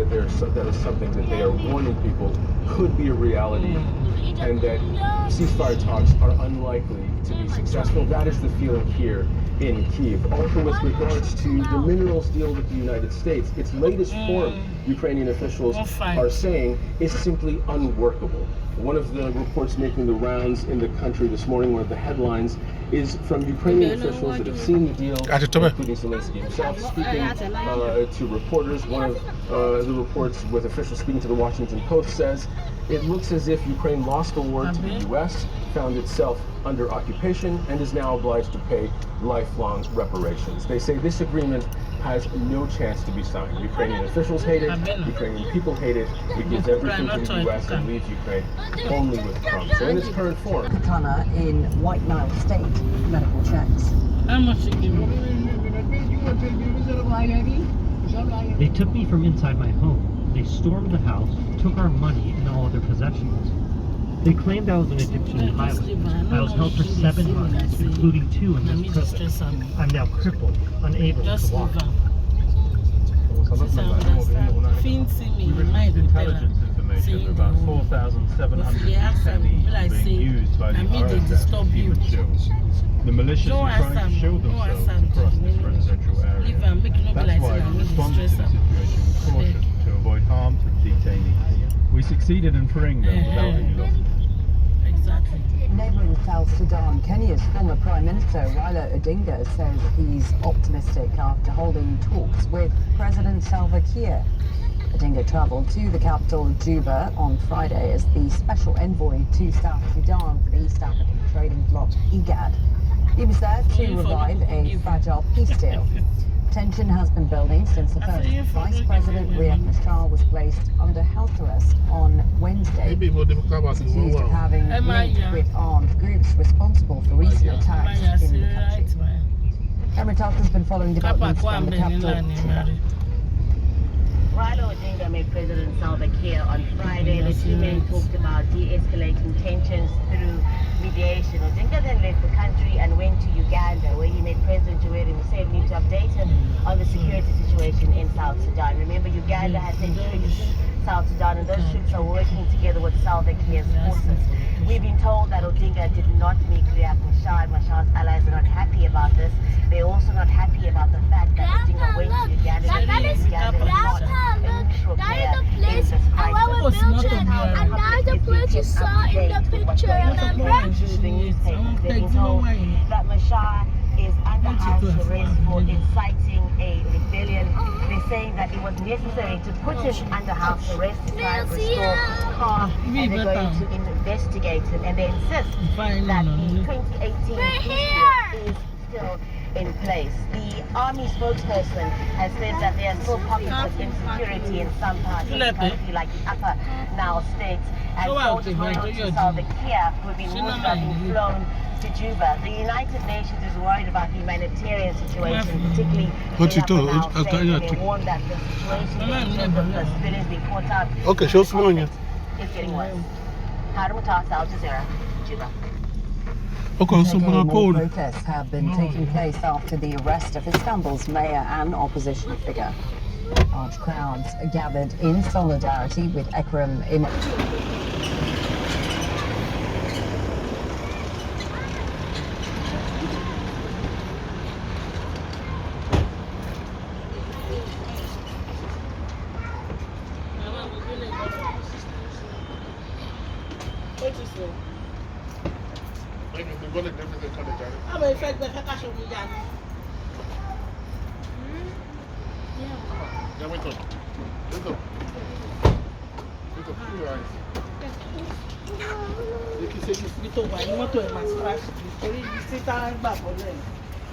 that that is something that they are warning people could be a reality, and that ceasefire talks are unlikely to be successful. That is the feeling here in Kyiv. Also, with regards to the minerals deal with the United States, its latest form, Ukrainian officials are saying, is simply unworkable. One of the reports making the rounds in the country this morning, one of the headlines, is from Ukrainian officials that have seen the deal, including Zelensky himself speaking to reporters. One of the reports with officials speaking to the Washington Post says, it looks as if Ukraine lost the war to the U.S., found itself under occupation, and is now obliged to pay lifelong reparations. They say this agreement has no chance to be signed. Ukrainian officials hate it, Ukrainian people hate it. It gives everything to the U.S. and leaves Ukraine only with crumbs. So in its current form. Qatar in White Nile State, medical checks. How much you give me? They took me from inside my home. They stormed the house, took our money and all other possessions. They claimed I was an Egyptian pilot. I was held for 7 months, including 2 in this prison. I'm now crippled, unable to walk. Intelligence information of about 4,700 detainees being used by the RSF as human shields. The militias are trying to shield themselves across this residential area. That's why we responded to the situation with caution to avoid harm to the detainees. We succeeded in freeing them without any losses. Exactly. Neighbouring South Sudan, Kenya's former Prime Minister Raila Odinga says he's optimistic after holding talks with President Salva Kiir. Odinga travelled to the capital Juba on Friday as the special envoy to South Sudan for the East African trading bloc IGAD. He was there to revive a fragile peace deal. Tension has been building since the first Vice President Riek Machar was placed under house arrest on Wednesday, accused of having linked with armed groups responsible for recent attacks in the country. Emirates has been following developments from the capital. Raila Odinga met President Salva Kiir on Friday. The two men talked about de-escalating tensions through mediation. Odinga then left the country and went to Uganda, where he met President Yoweri Museveni to update him on the security situation in South Sudan. Remember, Uganda has sent troops to South Sudan, and those troops are working together with Salva Kiir's forces. We've been told that Odinga did not meet Riek Machar. Mashar's allies are not happy about this. They're also not happy about the fact that Odinga went to Uganda. Uganda is not a neutral player in this crisis. And that's the place you saw in the picture, remember? The newspapers, they've been told that Machar is under house arrest for inciting a rebellion. They're saying that it was necessary to put him under house arrest to try and restore calm, and they're going to investigate him. And they insist that the 2018 peace deal is still in place. The army spokesperson has said that there are still pockets of insecurity in some parts of the country, like the upper Nile states, and soldiers will go to Salva Kiir, who have been moved are being flown to Juba. The United Nations is worried about the humanitarian situation, particularly in upper Nile state. They warned that the situation in Juba, the civilians being caught up, is getting worse. Harun Mutas, Al Jazeera, Juba. More protests have been taking place after the arrest of Istanbul's mayor and opposition figure. Large crowds gathered in solidarity with Ekrem İmamoğlu.